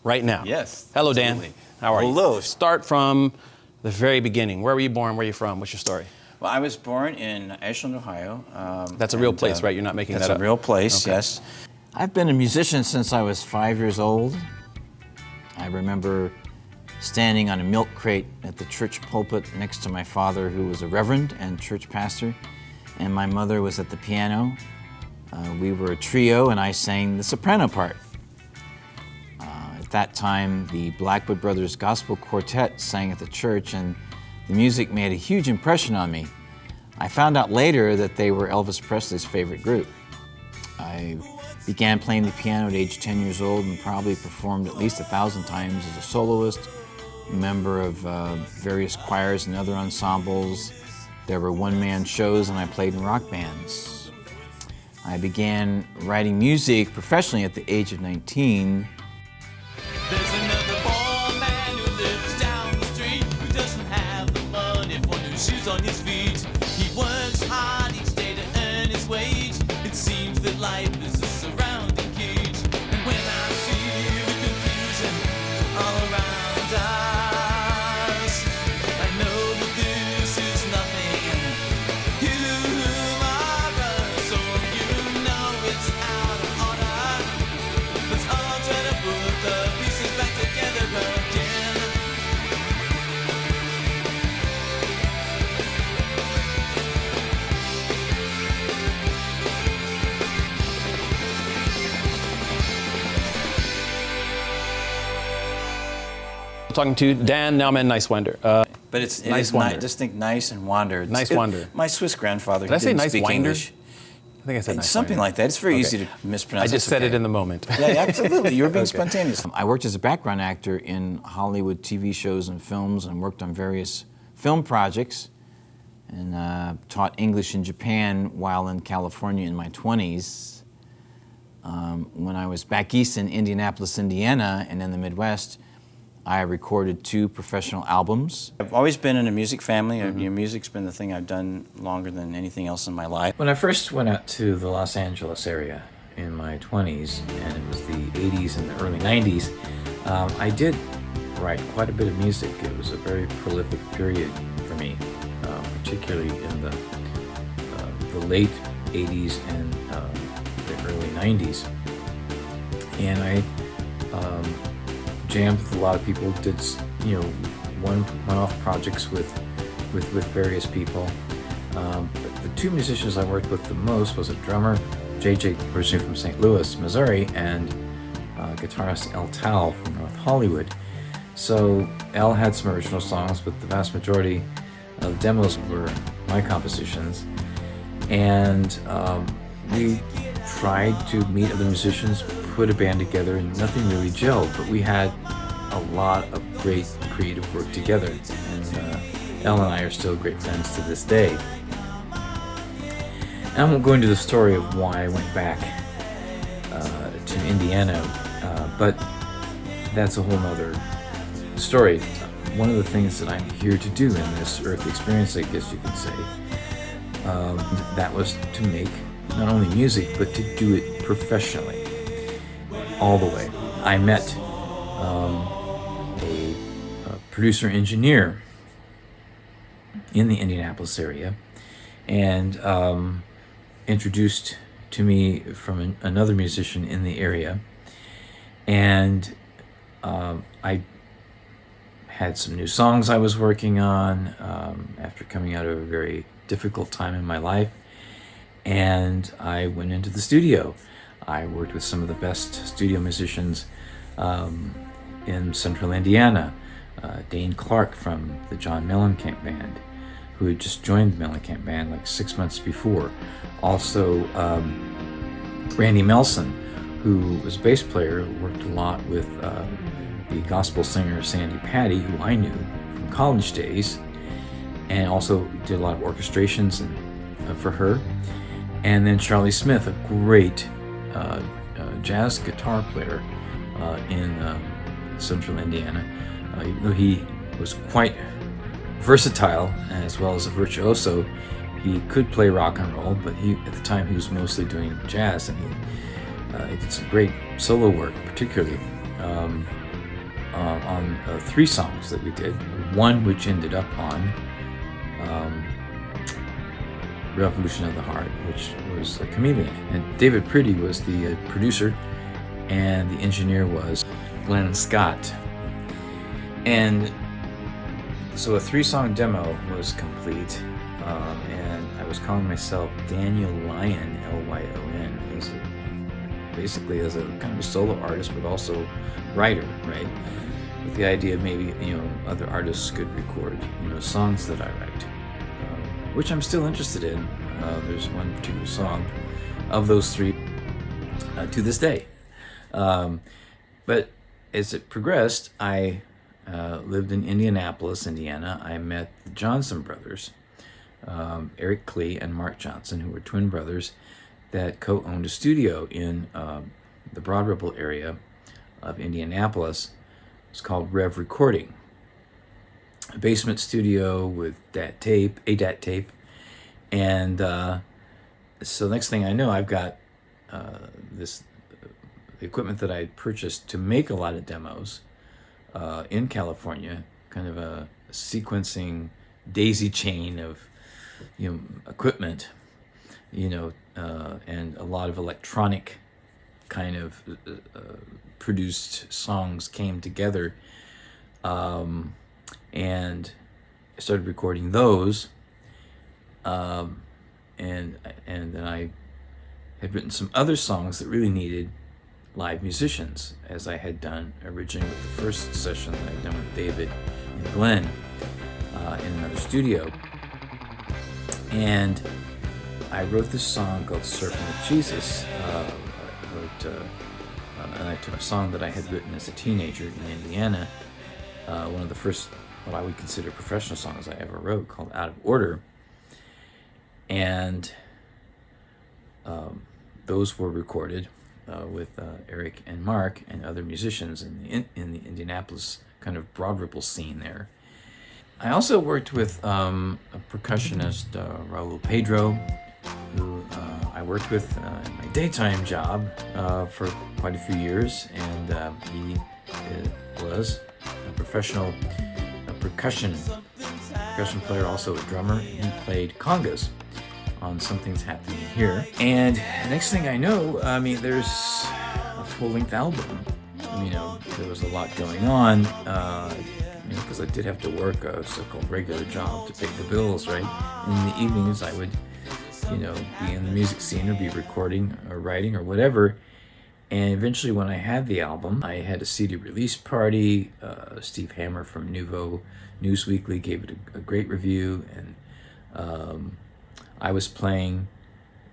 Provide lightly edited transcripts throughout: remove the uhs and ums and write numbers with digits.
right now. Yes. Hello, absolutely. Dan. How are you? Hello. Start from the very beginning. Where were you born? Where are you from? What's your story? Well, I was born in Ashland, Ohio. That's a real place, right? You're not making that up? That's a real place, Okay. yes. I've been a musician since I was 5 years old. I remember standing on a milk crate at the church pulpit next to my father, who was a reverend and church pastor, and my mother was at the piano. We were a trio, and I sang the soprano part. At that time, the Blackwood Brothers Gospel Quartet sang at the church, and the music made a huge impression on me. I found out later that they were Elvis Presley's favorite group. I began playing the piano at age 10 years old and probably performed at least 1,000 times as a soloist, member of various choirs and other ensembles. There were one-man shows, and I played in rock bands. I began writing music professionally at the age of 19. There's another poor man who lives down the street, who doesn't have the money for new shoes on his feet. He works hard each day to earn his wage. It seems that life is a surrounding cage. And when I see the confusion all around us, I know that this is nothing humorous. So you know it's out of order. Let's all try to put the pieces back together again. Talking to Dan Nowman Niswander. But it's Niswander. just think nice and wander. Niswander. My Swiss grandfather. Did I say didn't speak Niswander? English. I think I said Niswander. Something like that. It's very Okay. easy to mispronounce. I just It's said okay. it in the moment. Yeah, absolutely. You were being Okay. spontaneous. I worked as a background actor in Hollywood TV shows and films, and worked on various film projects, and taught English in Japan while in California in my 20s. When I was back east in Indianapolis, Indiana, and in the Midwest, I recorded 2 professional albums. I've always been in a music family. Music's been the thing I've done longer than anything else in my life. When I first went out to the Los Angeles area in my 20s, and it was the 80s and the early 90s, I did write quite a bit of music. It was a very prolific period for me, particularly in the late 80s and the early 90s. And I jammed with a lot of people, did one-off projects with various people. But the 2 musicians I worked with the most was a drummer, JJ, originally from St. Louis, Missouri, and guitarist El Tal from North Hollywood. So El had some original songs, but the vast majority of the demos were my compositions. And we tried to meet other musicians, put a band together, and nothing really gelled, but we had a lot of great creative work together, and Elle and I are still great friends to this day. And I won't go into the story of why I went back to Indiana, but that's a whole nother story. One of the things that I'm here to do in this Earth experience, I guess you could say, that was to make not only music, but to do it professionally, all the way. I met a producer-engineer in the Indianapolis area, and introduced to me from another musician in the area, and I had some new songs I was working on after coming out of a very difficult time in my life, and I went into the studio. I worked with some of the best studio musicians in central Indiana. Dane Clark from the John Mellencamp Band, who had just joined the Mellencamp Band like 6 months before. Also, Randy Melson, who was a bass player, worked a lot with the gospel singer Sandy Patty, who I knew from college days, and also did a lot of orchestrations for her. And then Charlie Smith, a great jazz guitar player in central Indiana. Even though he was quite versatile as well as a virtuoso, he could play rock and roll, but at the time he was mostly doing jazz, and he did some great solo work, particularly. on 3 songs that we did. One which ended up on Revolution of the Heart, which was a Chameleon. And David Birdy was the producer, and the engineer was Glenn Scott. And so a 3-song demo was complete, and I was calling myself Daniel Lyon, Lyon, basically as a kind of a solo artist, but also writer, right? With the idea maybe, other artists could record, songs that I write, which I'm still interested in. There's one particular song of those 3 to this day. But as it progressed, I lived in Indianapolis, Indiana. I met the Johnson brothers, Eric Klee and Mark Johnson, who were twin brothers that co-owned a studio in the Broad Ripple area of Indianapolis. It's called Rev Recording. A basement studio with ADAT tape. And so next thing I know, I've got the equipment that I purchased to make a lot of demos in California, kind of a sequencing daisy chain of equipment, and a lot of electronic kind of produced songs came together, and I started recording those, and then I had written some other songs that really needed live musicians, as I had done originally with the first session that I'd done with David and Glenn in another studio. And I wrote this song called Surfin With Jesus. And I took a song that I had written as a teenager in Indiana, one of the first, what I would consider professional songs I ever wrote, called Out of Order. And those were recorded with Eric and Mark and other musicians in the Indianapolis kind of Broad Ripple scene there. I also worked with a percussionist, Raul Pedro, who I worked with in my daytime job for quite a few years, and he was a professional percussion player, also a drummer. He played congas on Something's Happening Here. And next thing I know, there's a full-length album. There was a lot going on, because I did have to work a so-called regular job to pay the bills, right? And in the evenings, I would, be in the music scene or be recording or writing or whatever. And eventually, when I had the album, I had a CD release party. Steve Hammer from Nouveau Newsweekly gave it a great review, and I was playing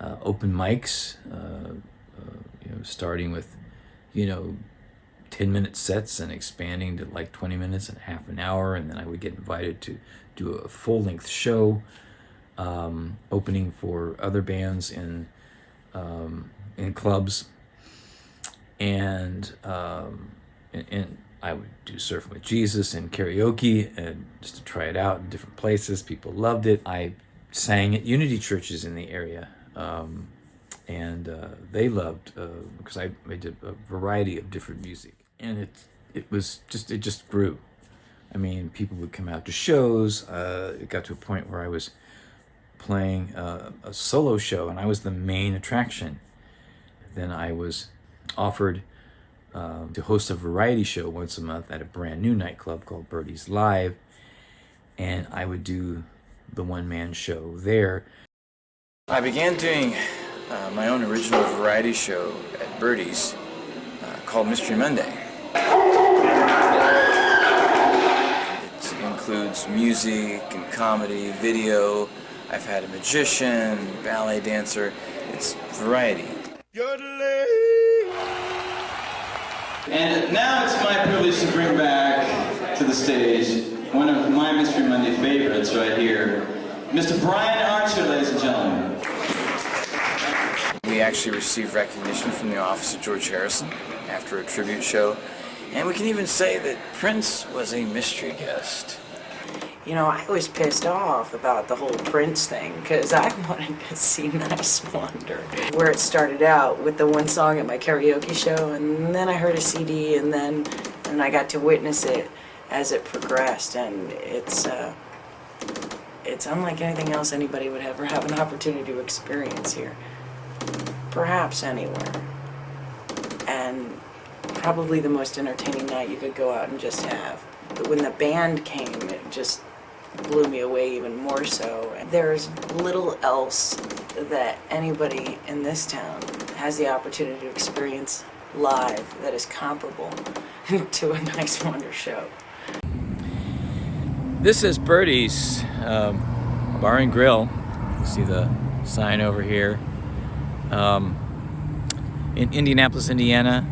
open mics, starting with, 10-minute sets and expanding to like 20 minutes and half an hour, and then I would get invited to do a full-length show, opening for other bands in clubs, and I would do Surfin With Jesus and karaoke, and just to try it out in different places. People loved it. I sang at Unity churches in the area, and they loved, because I did a variety of different music, and it just grew. People would come out to shows. It got to a point where I was playing a solo show, and I was the main attraction. Then I was offered to host a variety show once a month at a brand new nightclub called Birdy's Live, and I would do the one-man show there. I began doing my own original variety show at Birdy's called Mystery Monday. It includes music and comedy, video. I've had a magician, ballet dancer. It's variety. And now it's my privilege to bring back to the stage one of my Mystery Monday favorites right here, Mr. Brian Archer, ladies and gentlemen. We actually received recognition from the office of George Harrison after a tribute show, and we can even say that Prince was a mystery guest. I was pissed off about the whole Prince thing because I wanted to see Niswander. Where it started out with the one song at my karaoke show, and then I heard a CD, and then And I got to witness it as it progressed, and it's unlike anything else anybody would ever have an opportunity to experience here. Perhaps anywhere. And probably the most entertaining night you could go out and just have. But when the band came, it just blew me away even more so. There's little else that anybody in this town has the opportunity to experience live that is comparable to a Niswander show. This is Birdy's Bar and Grill. You see the sign over here. In Indianapolis, Indiana,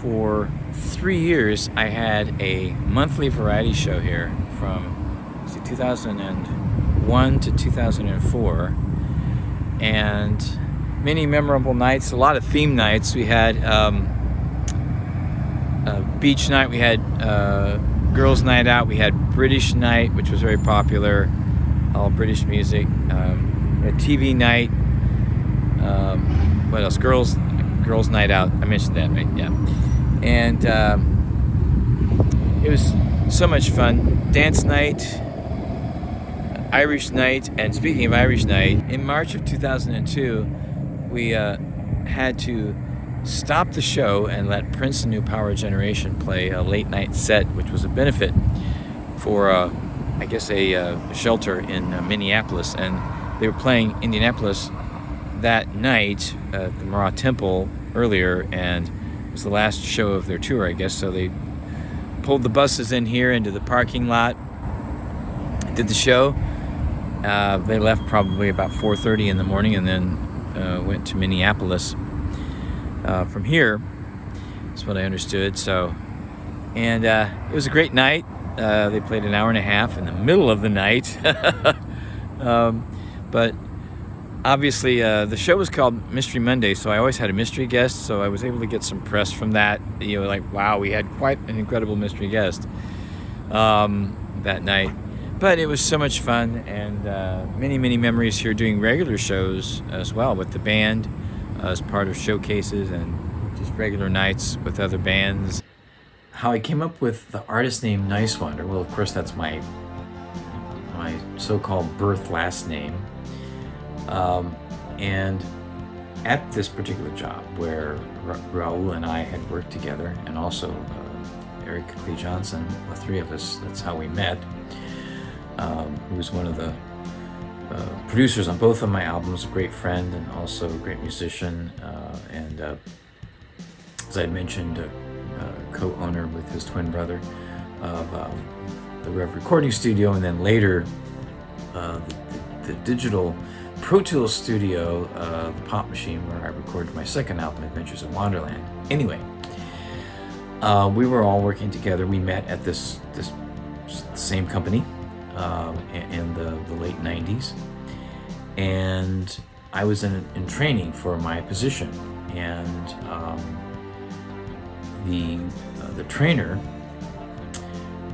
for 3 years I had a monthly variety show here from 2001 to 2004, and many memorable nights, a lot of theme nights. We had beach night, we had girls' night out, we had British night, which was very popular, all British music. We had TV night. What else? Girls' night out. I mentioned that, right? Yeah. And it was so much fun. Dance night, Irish night, and speaking of Irish night, in March of 2002, we had to stop the show and let Prince and New Power Generation play a late night set, which was a benefit for, I guess, a shelter in Minneapolis. And they were playing Indianapolis that night at the Marat Temple earlier, and it was the last show of their tour, I guess. So they pulled the buses in here into the parking lot, did the show. They left probably about 4:30 in the morning, and then went to Minneapolis from here. That's what I understood. So, and it was a great night. They played an hour and a half in the middle of the night. But obviously, the show was called Mystery Monday, so I always had a mystery guest, so I was able to get some press from that. You know, like, wow, we had quite an incredible mystery guest that night. But it was so much fun, and many, many memories here doing regular shows as well with the band as part of showcases and just regular nights with other bands. How I came up with the artist name Niswander, well, of course, that's my so-called birth last name. And at this particular job where Raul and I had worked together, and also Eric Clee Johnson, the three of us, that's how we met. Who was one of the producers on both of my albums, a great friend and also a great musician, and as I mentioned, co-owner with his twin brother of the Rev Recording Studio, and then later the digital Pro Tools studio, the Pop Machine, where I recorded my second album, Adventures in Wonderland. Anyway, we were all working together. We met at this same company in the late 90s, and I was in training for my position, and the trainer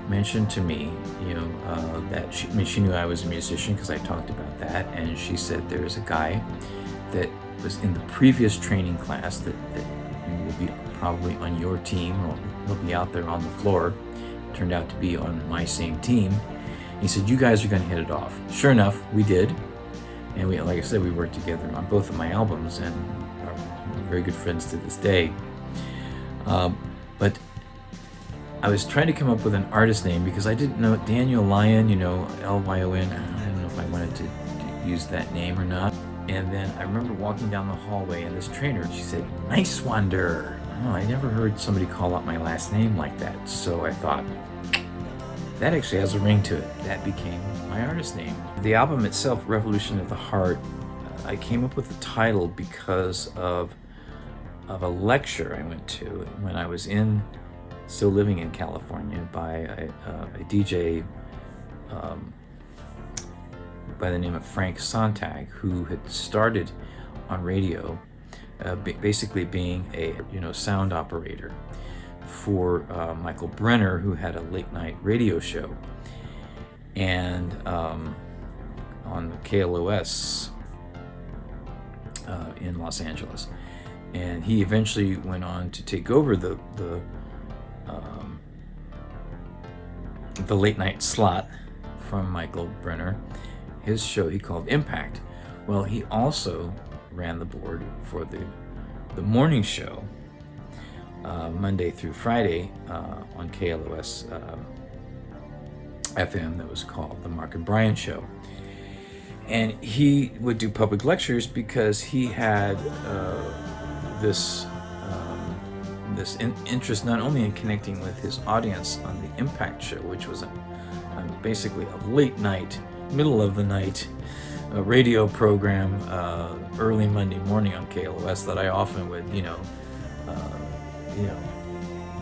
mentioned to me, that she knew I was a musician because I talked about that, and she said there's a guy that was in the previous training class that will be probably on your team, or he'll be out there on the floor. Turned out to be on my same team. He said, you guys are going to hit it off. Sure enough, we did. And we, like I said, we worked together on both of my albums and are very good friends to this day. But I was trying to come up with an artist name because I didn't know Daniel Lyon, Lyon. I don't know if I wanted to use that name or not. And then I remember walking down the hallway, and this trainer, she said, Niswander. Oh, I never heard somebody call out my last name like that. So I thought, that actually has a ring to it. That became my artist name. The album itself, Revolution of the Heart, I came up with the title because of a lecture I went to when I was still living in California, by a DJ by the name of Frank Sontag, who had started on radio, basically being a sound operator for Michael Brenner, who had a late night radio show, and on the KLOS in Los Angeles. And he eventually went on to take over the the late night slot from Michael Brenner, his show he called Impact. Well, he also ran the board for the morning show, Monday through Friday, on KLOS FM, that was called the Mark and Brian Show. And he would do public lectures because he had this interest not only in connecting with his audience on the Impact Show, which was basically a late night, middle of the night radio program early Monday morning on KLOS that I often would,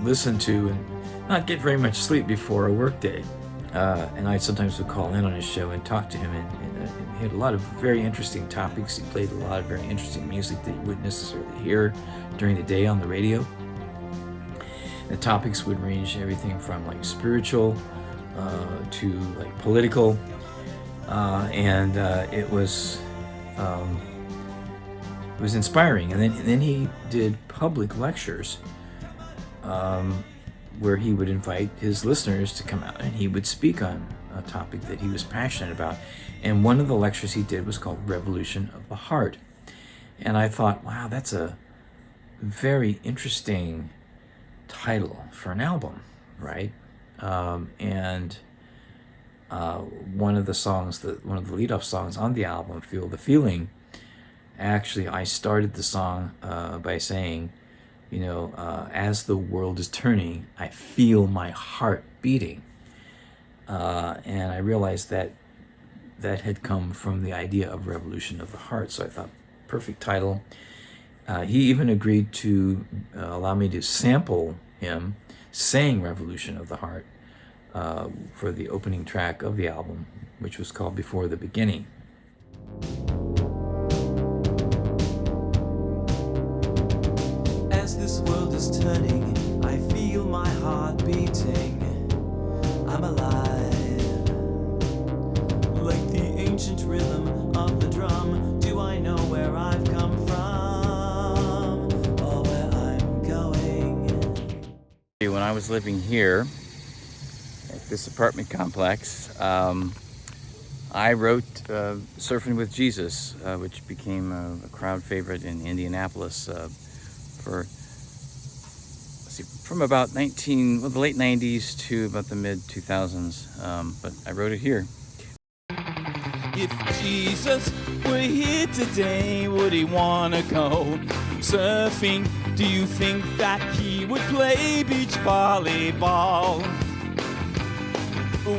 listen to and not get very much sleep before a work day. And I sometimes would call in on his show and talk to him, and he had a lot of very interesting topics. He played a lot of very interesting music that you wouldn't necessarily hear during the day on the radio. The topics would range everything from like spiritual to like political, and it was inspiring. And then he did public lectures where he would invite his listeners to come out and he would speak on a topic that he was passionate about. And one of the lectures he did was called Revolution of the Heart. And I thought, wow, that's a very interesting title for an album, right? And one of the lead-off songs on the album, Feel the Feeling, actually I started the song by saying, as the world is turning, I feel my heart beating. And I realized that had come from the idea of Revolution of the Heart. So I thought, perfect title. He even agreed to allow me to sample him saying Revolution of the Heart for the opening track of the album, which was called Before the Beginning. As this world is turning, I feel my heart beating. I'm alive, like the ancient rhythm of the drum. Do I know where I've come from, or where I'm going? When I was living here at this apartment complex, I wrote Surfin With Jesus, which became a crowd favorite in Indianapolis from about the late 90s to about the mid 2000s, but I wrote it here. If Jesus were here today, would he wanna go surfing? Do you think that he would play beach volleyball?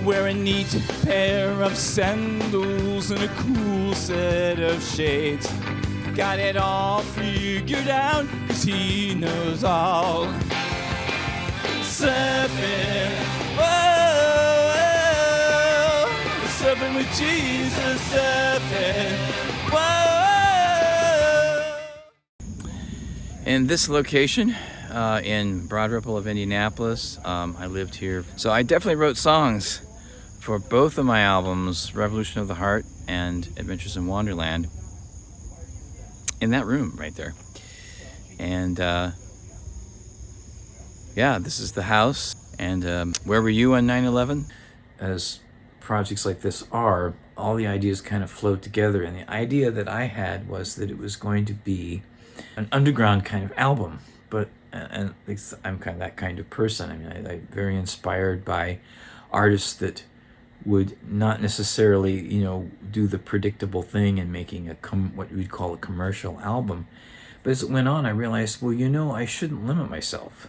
Wear a neat pair of sandals and a cool set of shades. Got it all figured out, 'cause he knows all. Surfing, whoa, surfing with Jesus, surfing, whoa. In this location, in Broad Ripple of Indianapolis, I lived here. So I definitely wrote songs for both of my albums, Revolution of the Heart and Adventures in Wonderland, in that room right there. And this is the house. And where were you on 9/11? As projects like this are, all the ideas kind of flow together. And the idea that I had was that it was going to be an underground kind of album. But and I'm kind of that kind of person. I mean, I'm very inspired by artists that would not necessarily, do the predictable thing and making what we'd call a commercial album. But as it went on, I realized, I shouldn't limit myself,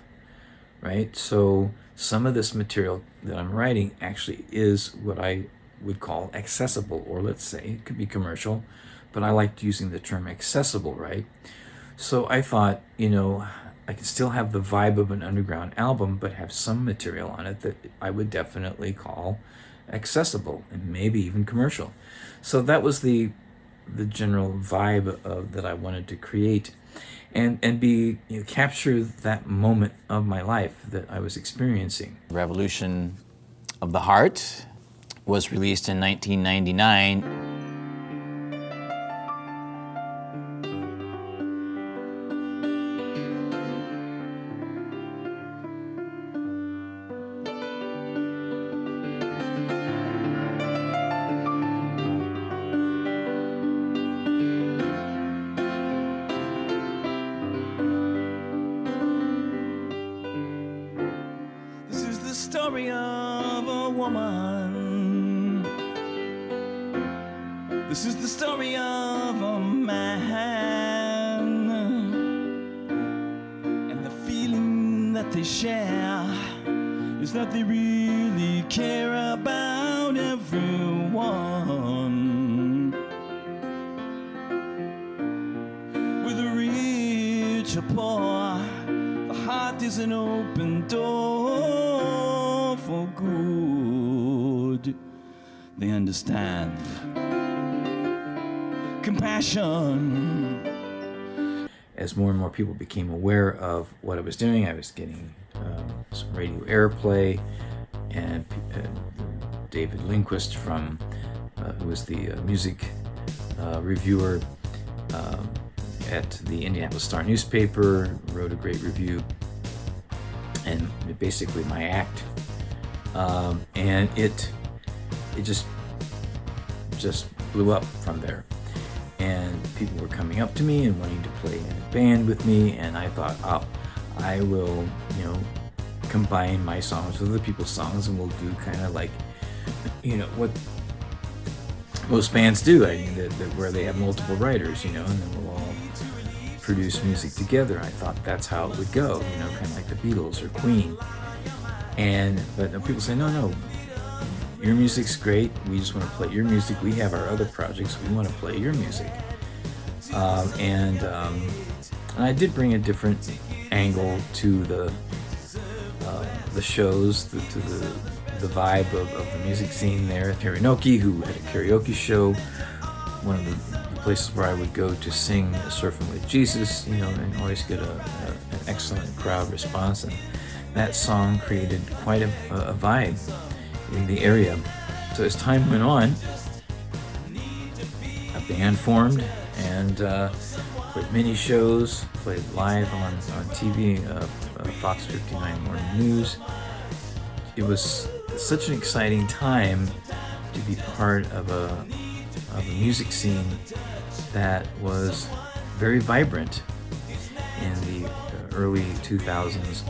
right? So some of this material that I'm writing actually is what I would call accessible, or let's say it could be commercial, but I liked using the term accessible, right? So I thought, I could still have the vibe of an underground album, but have some material on it that I would definitely call accessible and maybe even commercial. So that was the general vibe that I wanted to create, and be capture that moment of my life that I was experiencing. Revolution of the Heart was released in 1999. story of a woman. This is the story of a man. And the feeling that they share is that they really care about everyone. Whether rich or poor, the heart is an open door for good. They understand compassion. As more and more people became aware of what I was doing, I was getting some radio airplay, and David Lindquist from who was the music reviewer at the Indianapolis Star newspaper, wrote a great review, and basically my act, and it just blew up from there. And people were coming up to me and wanting to play in a band with me, and I thought, oh, I will, combine my songs with other people's songs, and we'll do kind of like, what most bands do, where they have multiple writers, and then we'll all produce music together. I thought that's how it would go, kind of like the Beatles or Queen. But people say, no, your music's great. We just want to play your music. We have our other projects. We want to play your music. And I did bring a different angle to the shows, to the vibe of the music scene there at Karaoke, who had a karaoke show. One of the places where I would go to sing Surfin With Jesus, and always get an excellent crowd response. And that song created quite a vibe in the area. So as time went on, a band formed and played mini shows, played live on TV, Fox 59 Morning News. It was such an exciting time to be part of a music scene that was very vibrant in the early 2000s.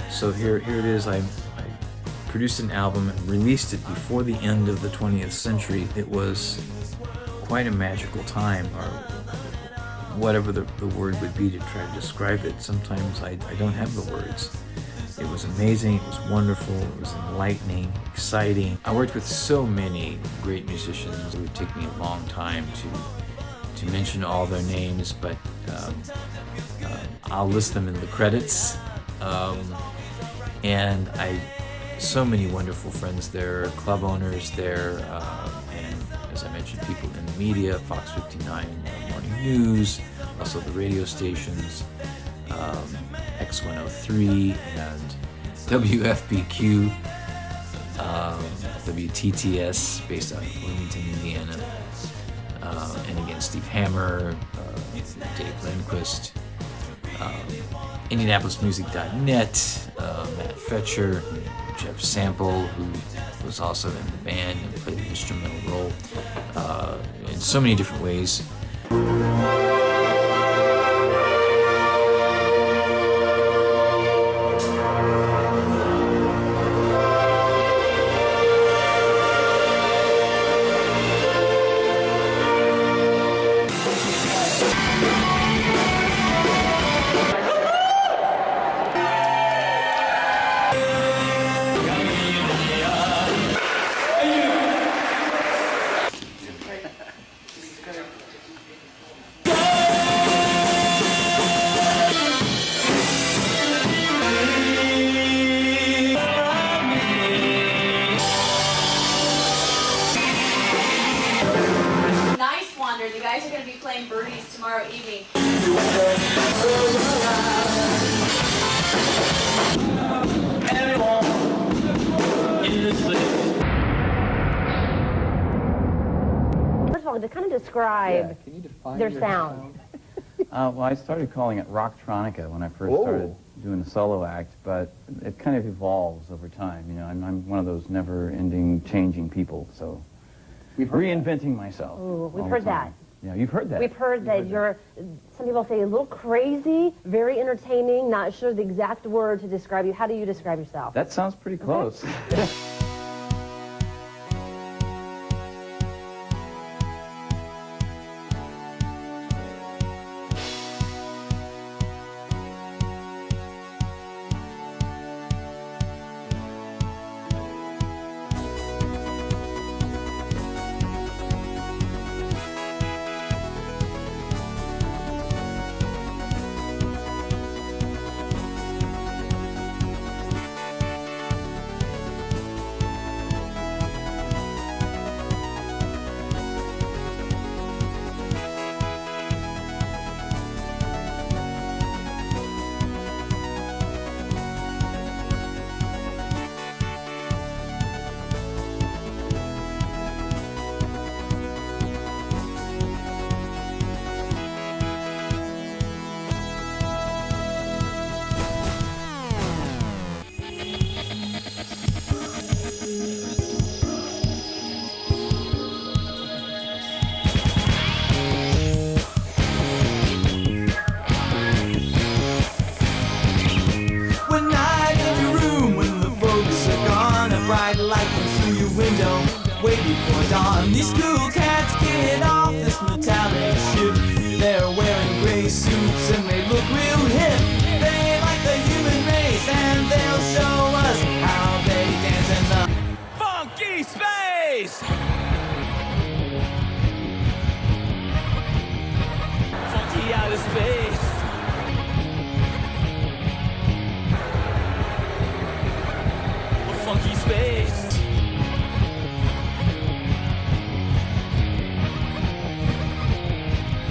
So here it is. I produced an album and released it before the end of the 20th century. It was quite a magical time, or whatever the word would be to try to describe it. Sometimes I don't have the words. It was amazing, it was wonderful, it was enlightening, exciting. I worked with so many great musicians. It would take me a long time to mention all their names, but I'll list them in the credits. And so many wonderful friends there, club owners there, and as I mentioned, people in the media, Fox 59 Morning News, also the radio stations, X103 and WFBQ, WTTS based out of Bloomington, Indiana, and again Steve Hammer, Dave Lindquist, IndianapolisMusic.net, Matt Fetcher, Jeff Sample, who was also in the band and played an instrumental role in so many different ways. You guys are going to be playing Birdies tomorrow evening. First of all, to kind of describe their sound. Well, I started calling it Rocktronica when I first started doing the solo act, but it kind of evolves over time. I'm one of those never-ending changing people, so reinventing myself. Ooh, we've heard that. Yeah, you've heard that. We've heard that you're, some people say, a little crazy, very entertaining, not sure the exact word to describe you. How do you describe yourself? That sounds pretty close. One night in your room when the folks are gone, a bright light comes through your window, way before dawn. These cool cats get off this metallic ship. They're wearing gray suits and they look real hip. They like the human race and they'll show us how they dance in the funky space. Funky outer space. Funky space.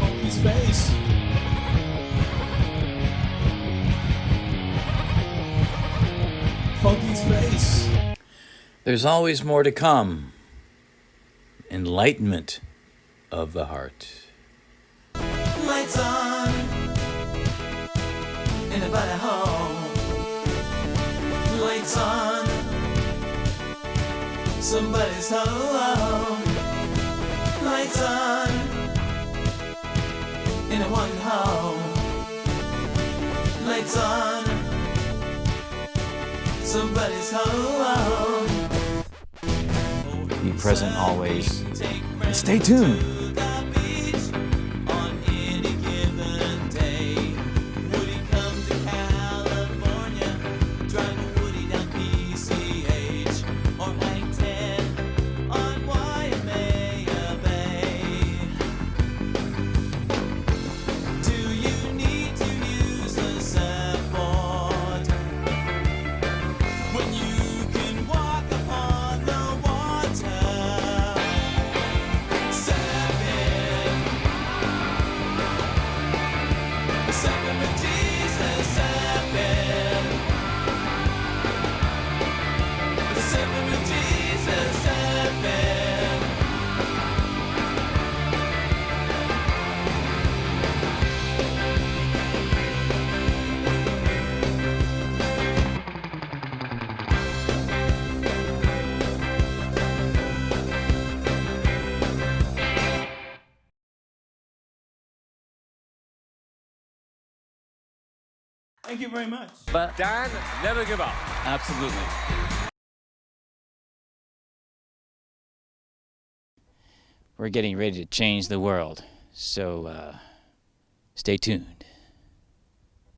Funky space. Funky space. There's always more to come. Enlightenment of the heart. Lights on in a body home. Lights on somebody's home. Lights on in a one home. Lights on somebody's home. Be present always. And stay tuned. Thank you very much. But Dan, never give up. Absolutely. We're getting ready to change the world, so stay tuned.